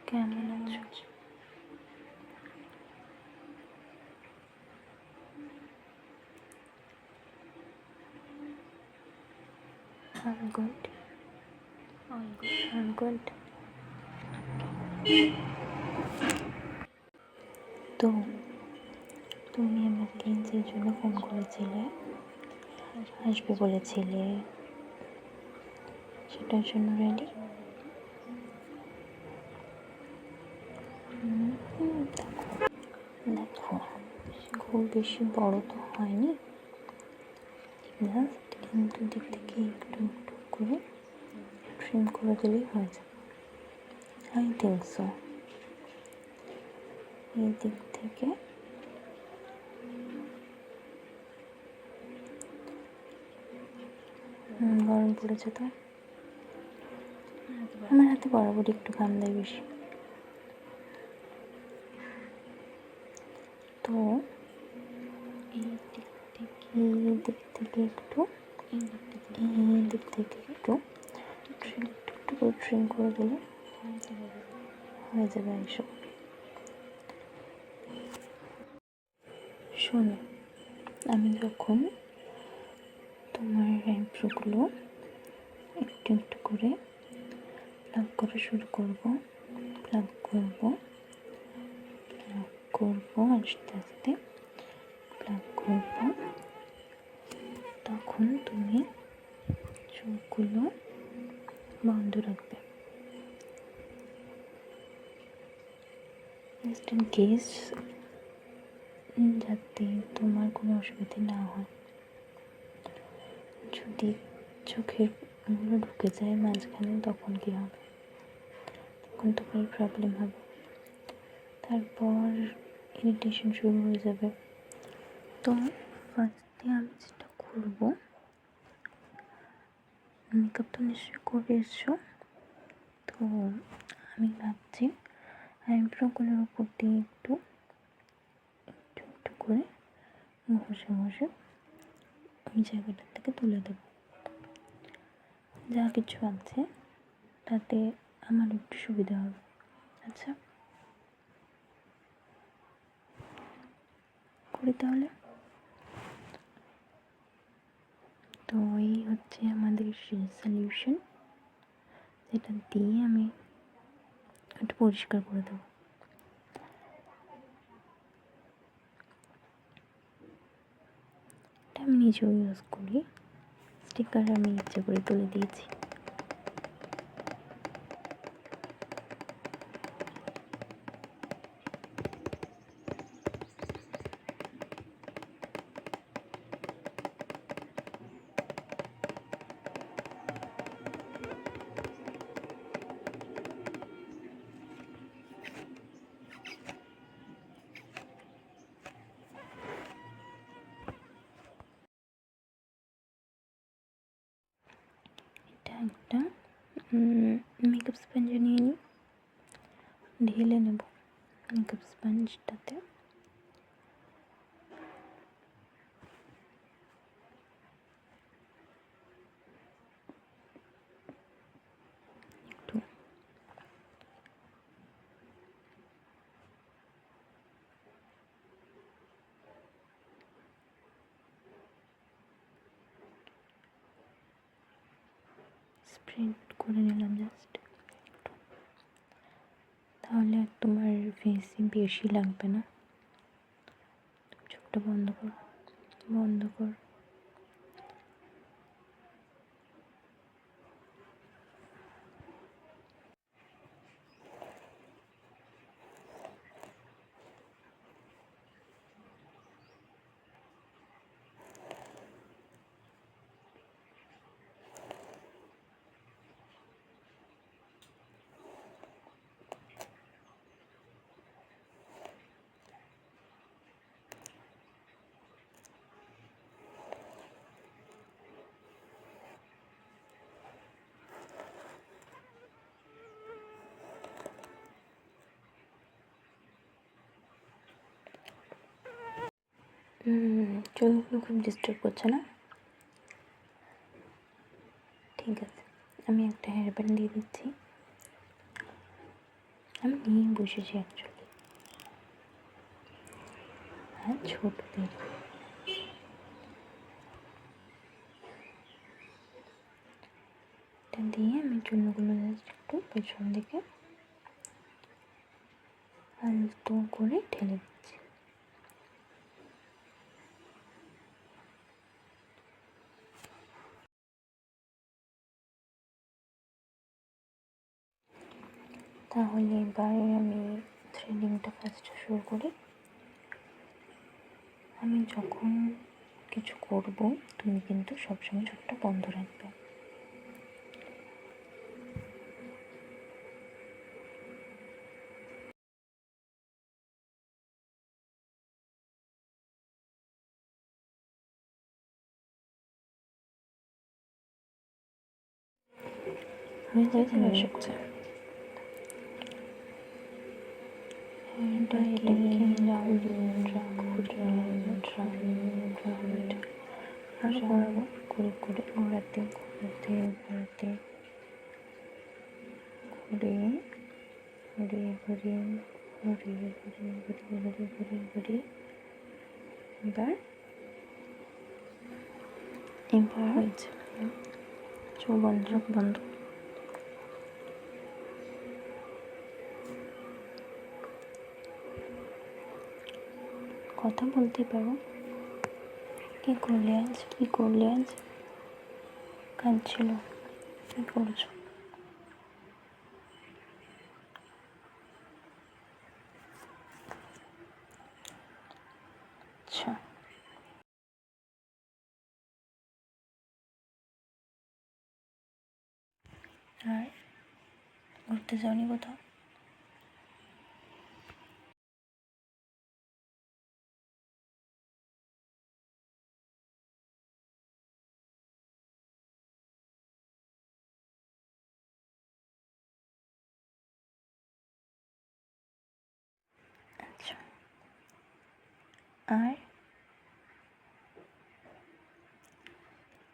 কেমন আছো? I'm good. I'm good. তো তুমি আমাকে যে জন্য ফোন করেছিলে, আসবে বলেছিলে, সেটার জন্য রেডি? দেখো, খুব বেশি বড় তো হয়নি, জাস্ট কিন্তু দিক থেকে একটু একটু করে ট্রিম করে দিলেই হয়ে যাবে। I think so. এই দিক থেকে গরম পড়েছে তো, আমার হাতে বরাবরই একটু ঘাম দেয় বেশি। তো এই দিক থেকে একটু ট্রিম করে দিলে হয়ে যাবে এইসব। শোনো, আমি যখন তোমার আইব্রোগুলো একটু একটু করে প্লাগ করা শুরু করবো, প্লাগ করবো আস্তে আস্তে প্লাগ করবো, তখন তুমি চোখগুলো বন্ধ রাখবে, জাস্ট ইন কেস, যাতে তোমার কোনো অসুবিধা না হয়। যদি চোখের গুলো ঢুকে যায় মাঝখানে, তখন কী হবে? তখন তোমার প্রবলেম হবে, তারপর ইরিটেশন শুরু হয়ে যাবে। তো ফার্স্টে আমি যেটা করবো, মেকআপ তো নিশ্চয়ই করে এসছো, তো আমি ভাবছি আইব্রোগুলোর উপর দিয়ে একটু একটু করে ঘষে ওই জায়গাটা থেকে তুলে দেবো। যা কিছু আছে তাতে আমার একটু সুবিধা হবে। আচ্ছা, করি তাহলে। তো এই হচ্ছে আমাদের সলিউশন, যেটা দিয়ে আমি একটু পরিষ্কার করে দেবো। এটা আমি নিজেও ইউজ করি, স্টিকার আমি ইচ্ছে করে তুলে দিয়েছি। এটা একটা মেকআপ স্পঞ্জ নিয়ে নিই, ঢেলে নেব মেকআপ স্পঞ্জটাতে। একটু স্প্রেড করে নিলাম জাস্ট, তাহলে আর তোমার ফেসে বেশি লাগবে না। চোখটা বন্ধ কর। চোখগুলো খুব ডিস্টার্ব করছে না? ঠিক আছে, আমি একটা হেয়ার ব্যান্ড দিয়ে দিচ্ছি, আমি নিয়ে বসেছি অ্যাকচুয়ালি। হ্যাঁ, ছোটদের। এটা দিয়ে আমি চুলগুলো জাস্ট একটু পেছন দিকে আলতো করে ঠেলে দিচ্ছি। তাহলে এবার আমি থ্রেডিংটা ফার্স্টে শুরু করি। আমি যখন কিছু করব তুমি কিন্তু সবসময় চোখটা বন্ধ রাখবে। হয়ে যাচ্ছে। এটাকে আরো ঘোরাবো, ঘুরে ঘুরে ঘোরাতে ঘোরাতে ঘোরাতে ঘুরিয়ে ঘুরিয়ে ঘুরিয়ে ঘুরিয়ে ঘুরিয়ে ঘুরিয়ে ঘুরিয়ে ঘুরিয়ে ঘুরিয়ে এবার হয়েছে। চোখ বন্ধ বন্ধ। কথা বলতে পারো। কি করলে আজ কাজ ছিল, কি করছো? আচ্ছা, আর ঘুরতে যাওনি কোথাও? আচ্ছা, আর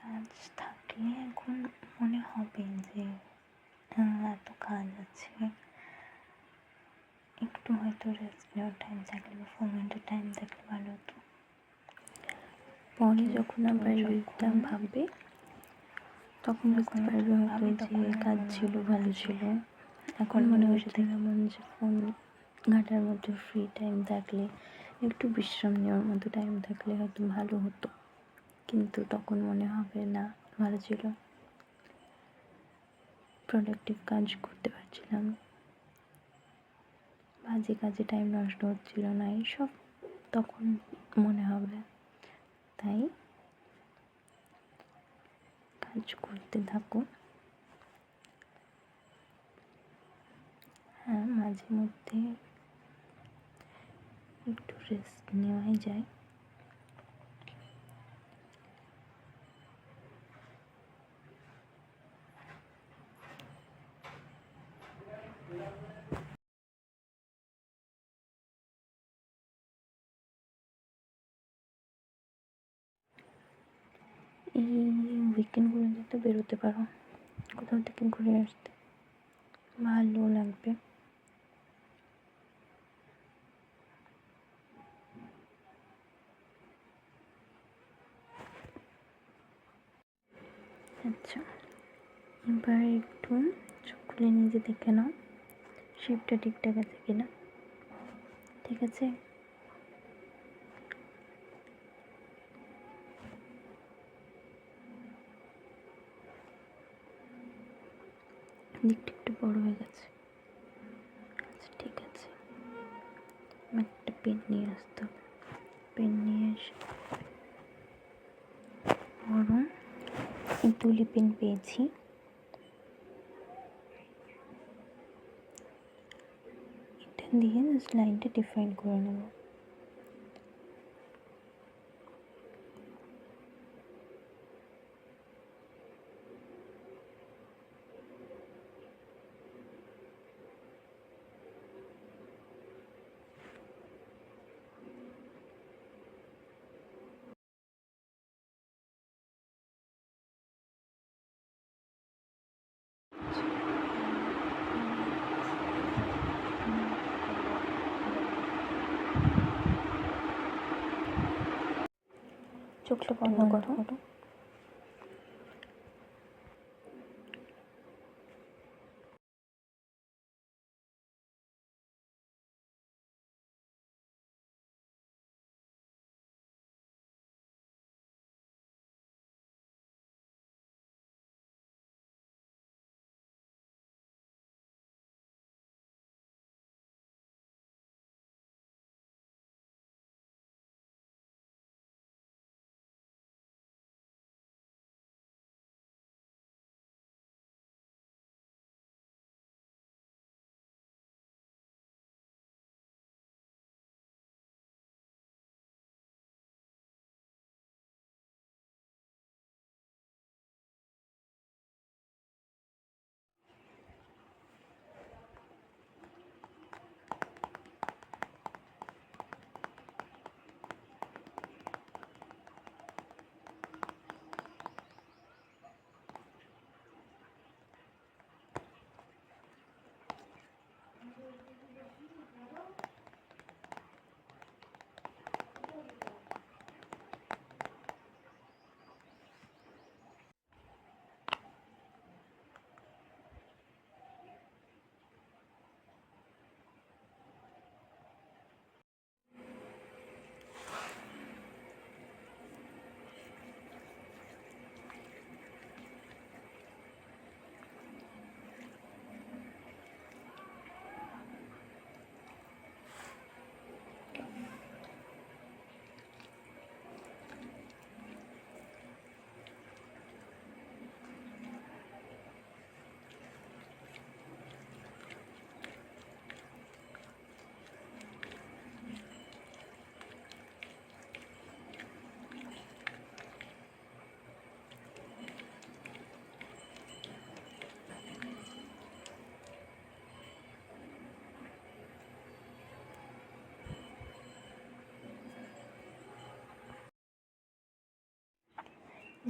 কাজ থাকলে এখন মনে হবে যে এত কাজ আছে, একটু হয়তো রেস্ট নেওয়ার টাইম থাকলে বা 4 মিনিটের টাইম থাকলে ভালো হতো। পরে যখন আবার রিকটা ভাববে তখন বুঝতে পারবে হয়তো যে কাজ ছিল, ভালো ছিল। এখন মনে হচ্ছে কেমন যে ফোন ঘাটার মধ্যে ফ্রি টাইম থাকলে, একটু বিশ্রাম নেওয়ার মতো টাইম থাকলে হয়তো ভালো হতো, কিন্তু তখন মনে হবে না ভালো ছিল, প্রোডাক্টিভ কাজ করতে পারছিলাম, বাজে কাজে টাইম নষ্ট হচ্ছিল না, এইসব তখন মনে হবে। তাই কাজ করতে থাকো। হ্যাঁ, মাঝে মধ্যে একটু রেস্ট নেওয়াই যায়। এই উইকেন্ডগুলোতে তো বেরোতে পারো, কোথাও থেকে ঘুরে আসতে ভালো লাগবে। আচ্ছা, এবার একটু চোখ খুলে নিজে দেখে নাও শেপটা ঠিকঠাক আছে কিনা। ঠিক আছে, দিকটা একটু বড় হয়ে গেছে। আচ্ছা, ঠিক আছে, একটা পেন নিয়ে আসতে হবে। পেন নিয়ে এসে বড় তুলি পেন পেয়েছি, এটা দিয়ে জাস্ট লাইনটা ডিফাইন করে নেব। চোখটা বন্ধ করো।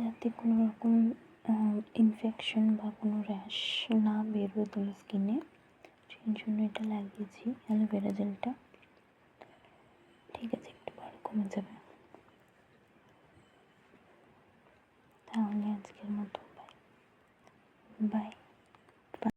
যাতে কোনো রকম ইনফেকশন বা কোনো র্যাশ না বেরোয় তোমার স্কিনে, সেই জন্য এটা লাগিয়েছি অ্যালোভেরা জেলটা। ঠিক আছে, একটু পর কমে যাবে। তাহলে আজকের মতো বাই বাই।